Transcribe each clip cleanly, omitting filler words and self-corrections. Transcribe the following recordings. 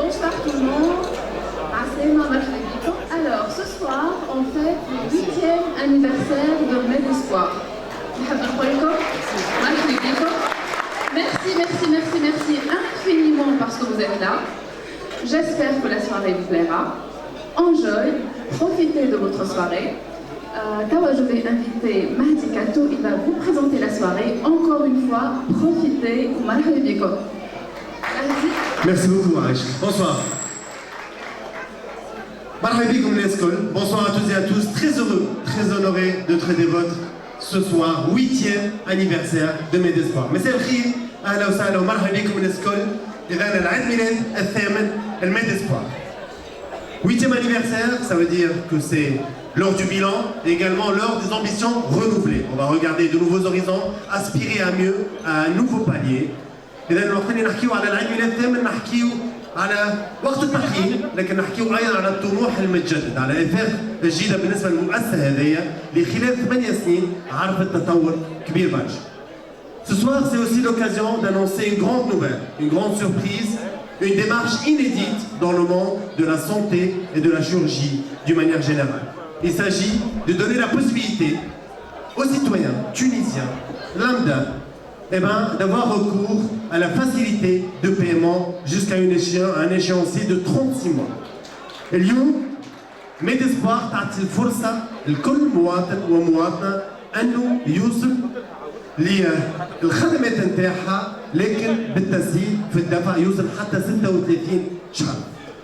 Bonsoir tout le monde. Alors, ce soir, on fête le 8e anniversaire de Med Espoir. Merci infiniment parce que vous êtes là. J'espère que la soirée vous plaira. Enjoy, profitez de votre soirée. Tawa, je vais inviter Mahdi Kato, il va vous présenter la soirée. Encore une fois, profitez. Merci beaucoup, Marish. Bonsoir. Bonsoir à toutes et à tous. Très heureux, très honoré de traiter votre ce soir, 8e anniversaire de Med Espoir. مساء الخير، أهلا وسهلا ومرحبا بكم الكل. إذا العيد ميلاد الثامن الميد اسبوار. 8e anniversaire, ça veut dire que c'est l'heure du bilan et également l'heure des ambitions renouvelées. On va regarder de nouveaux horizons, aspirer à mieux, à un nouveau palier. إذا الوقت اللي نحكيو على العيد ميلاد الثامن نحكيو على وقت التقييم، لكن نحكيو ايضا على الطموح المتجدد، على الافاق الجديده بالنسبه للمؤسسه هذيا اللي خلال 8 سنين عرفت تطور كبير برشا. Ce soir, c'est aussi l'occasion d'annoncer une grande nouvelle, une grande surprise, une démarche inédite dans le monde de la santé et de la chirurgie d'une manière générale. Il s'agit de donner la possibilité aux citoyens tunisiens lambda d'avoir recours à la facilité de paiement jusqu'à un échéancier de 36 mois. اليوم ميد اسبوار تعطي الفرصة لكل مواطن ومواطنة أنه يوصل للخدمات نتاعها لكن بالتسهيل في الدفع يوصل حتى 36 شهر.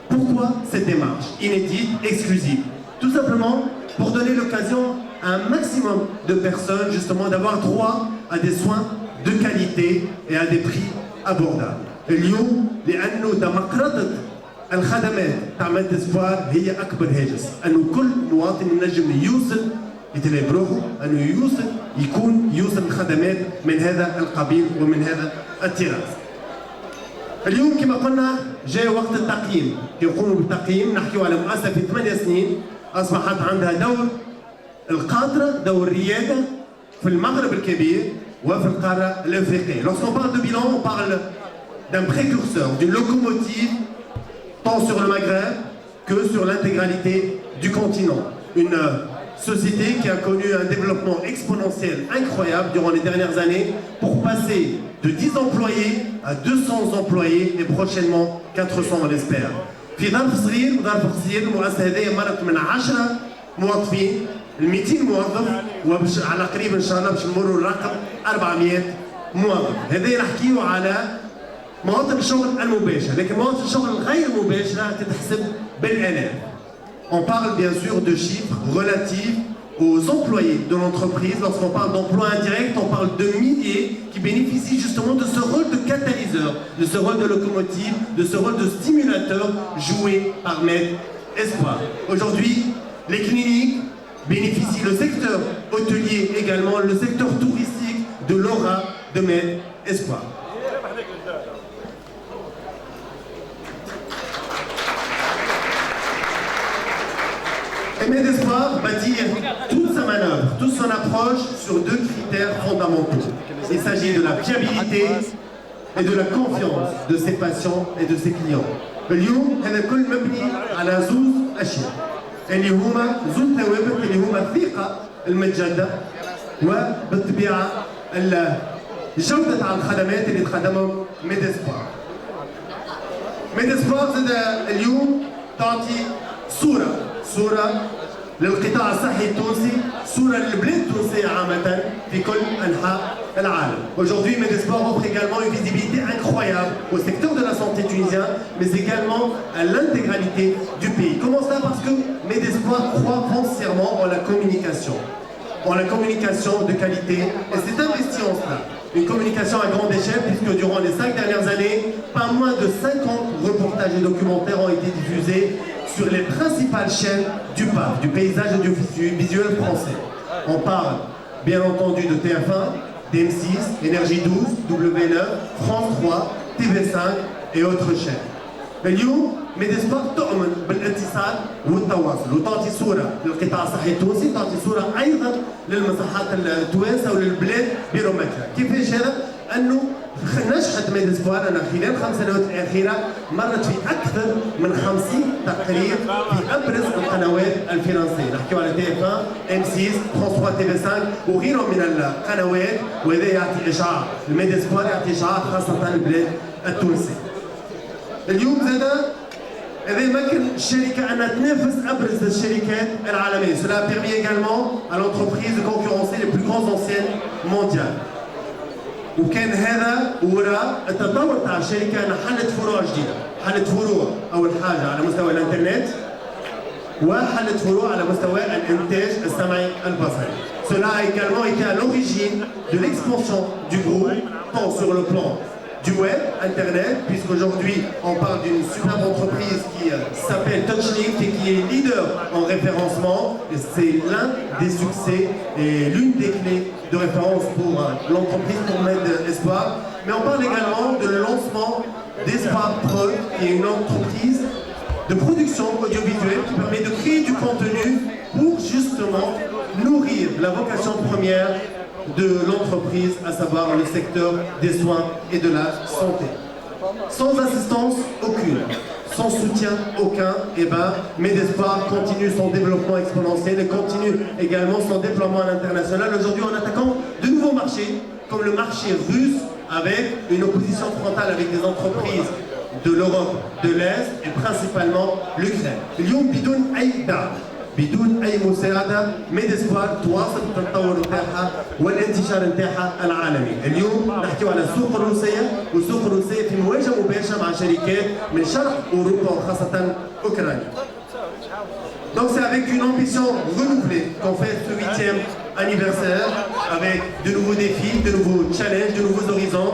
Pourquoi cette démarche inédite, exclusive? Tout simplement pour donner l'occasion à un maximum de personnes justement d'avoir droit à des soins de qualité et à des prix abordables. اليوم لأنه ديمقراطية الخدمات تاع ميد اسبوار هي أكبر هاجس، أنه كل مواطن ينجم يوصل يتلهي بروحه، أنه يوصل الخدمات من هذا القبيل ومن هذا الطراز. اليوم كما قلنا جاء وقت التقييم، كي نقوموا بالتقييم نحكيو على مؤسسة في 8 سنين أصبحت عندها دور القادرة، دور الريادة في المغرب الكبير وفي القارة الأفريقية. Lorsqu'on parle de bilan, on parle d'un précurseur, d'une locomotive, tant sur le Maghreb que sur l'intégralité du continent. Une société qui a connu un développement exponentiel incroyable durant les dernières années pour passer de 10 employés à 200 employés et prochainement 400 on l'espère. في ظرف صغير المؤسسة هذه مرت من 10 موظفين ل 200 موظف وعلى قريب ان شاء الله باش نمروا الرقم 400 موظف. هذا نحكيو على مواطن الشغل المباشر، لكن مواطن الشغل الغير مباشره تتحسب بالالاف. On parle bien sûr de chiffres relatifs aux employés de l'entreprise. Lorsqu'on parle d'emploi indirect, on parle de milliers qui bénéficient justement de ce rôle de catalyseur, de ce rôle de locomotive, de ce rôle de stimulateur joué par Med Espoir. Aujourd'hui, les cliniques bénéficient, le secteur hôtelier également, le secteur touristique de l'aura de Med Espoir. Et Med Espoir bâtit toute sa manœuvre, toute son approche sur 2 critères fondamentaux. Il s'agit de la fiabilité et de la confiance de ses patients et de ses clients. اليوم هذا الكل مبني على زوز أشياء اللي هما زوز ثوابت اللي هما الثقة المتجددة وبالطبيعة الجودة على الخدمات اللي تقدمهم ميد اسبوار. ميد اسبوار زاد اليوم تعطي صورة للقطاع الصحي التونسي، صورة للبلاد التونسية عامة في كل أنحاء العالم. Aujourd'hui, Med Espoir offre également une visibilité incroyable au secteur de la santé tunisien, mais également à l'intégralité du pays. Comment ça? Parce que Med Espoir croit foncièrement en la communication de qualité, et s'est investi en cela. Une communication à grande échelle, puisque durant les 5 dernières années, pas moins de 50 reportages et documentaires ont été diffusés sur les principales chaînes du PAF, du paysage audiovisuel français. On parle bien entendu de TF1, d'M6, Énergie 12, W9, France 3, TV5 et autres chaînes. اليوم ميد اسبوار تؤمن بالاتصال والتواصل وتعطي صوره للقطاع الصحي التونسي، تعطي صوره ايضا للمصحات التوانسه وللبلاد برمتها. كيفاش هذا؟ انه نجحت ميديسبوار أنا خلال 5 سنوات الأخيرة مرت في أكثر من 50 تقرير في أبرز القنوات الفرنسية، نحكيو على تي اف 1 ام 6 فرانس 3 تي في 5 وغيرهم من القنوات، وهذا يعطي إشعاع، الميديسبوار يعطي إشعاع خاصة البلاد التونسي. اليوم زاد هذا يمكن الشركة أن تنافس أبرز الشركات العالمية. Cela a permis également à l'entreprise de concurrencer les plus grandes enseignes mondiales. وكان هذا وراء التطور تاع الشركة أن حلت فروع جديدة، حلت فروع أول حاجة على مستوى الإنترنت وحلت فروع على مستوى الإنتاج السمعي البصري. Cela a également été à l'origine de l'expansion du groupe tant sur le plan du web, Internet, puisqu'aujourd'hui on parle d'une superbe entreprise qui s'appelle TouchLink et qui est leader en référencement. Et c'est l'un des succès et l'une des clés de référence pour l'entreprise pour Espoir. Mais on parle également de le lancement d'Espoir Pro, qui est une entreprise de production audiovisuelle qui permet de créer du contenu pour justement nourrir la vocation première de l'entreprise, à savoir le secteur des soins et de la santé. Sans assistance aucune, sans soutien aucun, et Medespoir continue son développement exponentiel et continue également son déploiement à l'international. Aujourd'hui en attaquant de nouveaux marchés, comme le marché russe, avec une opposition frontale avec des entreprises de l'Europe de l'Est et principalement l'Ukraine. اليوم بدون أي دعم بدون أي مساعدة ميديسبوار تواصل التطور نتاعها والانتشار نتاعها العالمي. اليوم نحكيو على السوق الروسية والسوق الروسية في مواجهة مباشرة مع شركات من شرق أوروبا وخاصة أوكرانيا. Donc c'est avec une ambition renouvelée qu'on fait ce 8e anniversaire avec de nouveaux défis, de nouveaux challenges, de nouveaux horizons.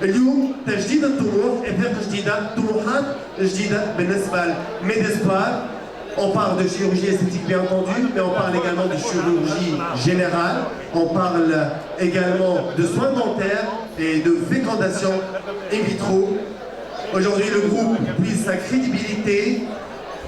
اليوم تجديد الطموح إثارة جديدة طموحات جديدة بالنسبة لميديسبوار. On parle de chirurgie esthétique bien entendu, mais on parle également de chirurgie générale, on parle également de soins dentaires et de fécondation in vitro. Aujourd'hui, le groupe puise sa crédibilité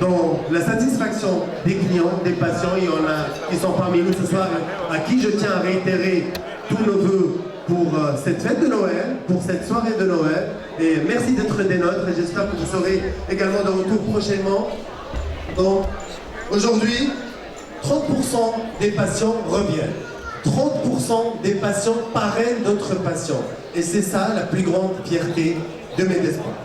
dans la satisfaction des clients, des patients. Il y en a qui sont parmi nous ce soir, à qui je tiens à réitérer tous nos vœux pour cette fête de Noël, pour cette soirée de Noël. Et merci d'être des nôtres et j'espère que vous serez également de retour prochainement. Donc, aujourd'hui, 30% des patients reviennent. 30% des patients parrainent d'autres patients. Et c'est ça la plus grande fierté de Medespoir.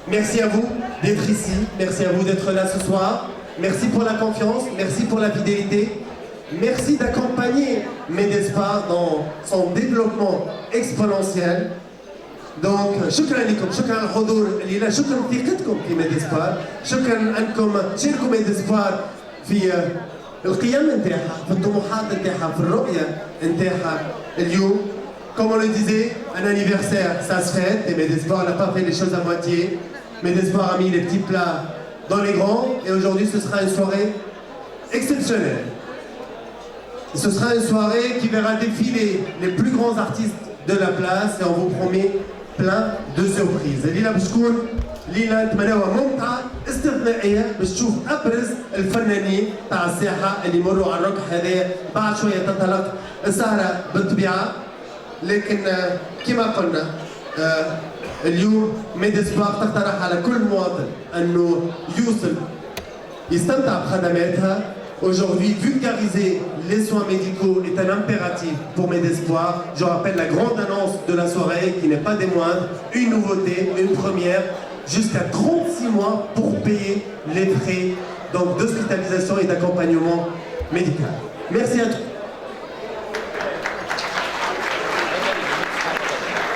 Merci à vous d'être ici. Merci à vous d'être là ce soir. Merci pour la confiance. Merci pour la fidélité. Merci d'accompagner Medespoir dans son développement exponentiel. Donc شكرا لكم، شكرا على الحضور الليله، شكرا لثقتكم في ميديسبوار، شكرا انكم تشاركوا ميديسبوار في القيم نتاعها، في الطموحات نتاعها، في الرؤيه نتاعها. اليوم comme on le disait, un anniversaire ça se fête et Medespoir n'a pas fait les choses à moitié. Medespoir a mis les petits plats dans les grands et aujourd'hui ce sera une soirée exceptionnelle. Ce sera une soirée qui verra défiler les plus grands artistes de la place et on vous promet plein de surprises. الليلة بتكون ليلة نتمناوها ممتعة استثنائية باش تشوف أبرز الفنانين تاع الساحة اللي يمروا على الركح هذايا. بعد شوية تنطلق السهرة بالطبيعة، لكن كما قلنا اليوم ميديسبوار تقترح على كل مواطن أنه يوصل يستمتع بخدماتها. Aujourd'hui, vulgariser les soins médicaux est un impératif pour Medespoir. Je rappelle la grande annonce de la soirée, qui n'est pas des moindres, une nouveauté, une première, jusqu'à 36 mois pour payer les frais d'hospitalisation et d'accompagnement médical. Merci à tous.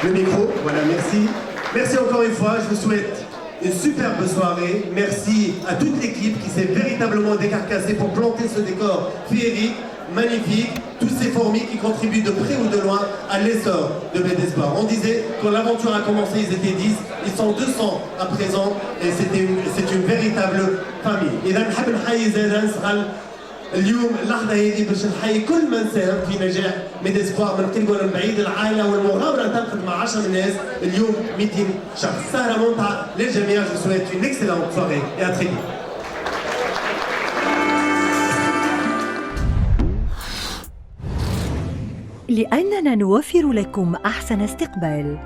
Le micro, voilà, merci. Merci encore une fois, je vous souhaite une superbe soirée. Merci à toute l'équipe qui s'est véritablement décarcassée pour planter ce décor féerique, magnifique, tous ces fourmis qui contribuent de près ou de loin à l'essor de Medespoir. On disait quand l'aventure a commencé, ils étaient 10, ils sont 200 à présent et c'est une véritable famille. إذا نحب نحيي زادا نسغل اليوم اللحظة هذه باش نحيي كل من ساهم في نجاح ميديسبوار من قريب ولا من بعيد. العائلة والمغامرة تنقذ مع 10 ناس، اليوم 200 شخص. سهرة ممتعة للجميع. Je vous souhaite une excellente soirée et à très vite. لأننا نوفر لكم أحسن استقبال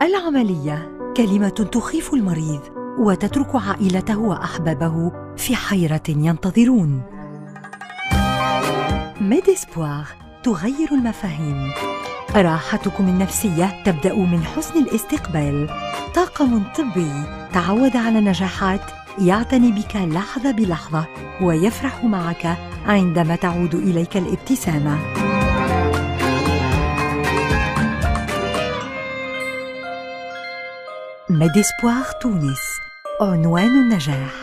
العملية كلمة تخيف المريض وتترك عائلته وأحبابه في حيرة ينتظرون. ميديسبوار تغير المفاهيم. راحتكم النفسية تبدأ من حسن الاستقبال. طاقم طبي تعود على النجاحات يعتني بك لحظة بلحظة ويفرح معك عندما تعود إليك الابتسامة. ميديسبوار تونس، عنوان النجاح.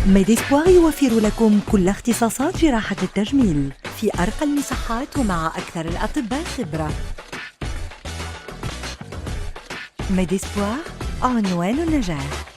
ميديسبوار يوفر لكم كل اختصاصات جراحة التجميل في أرقى المساحات ومع أكثر الأطباء خبرة. ميديسبوار، عنوان النجاح.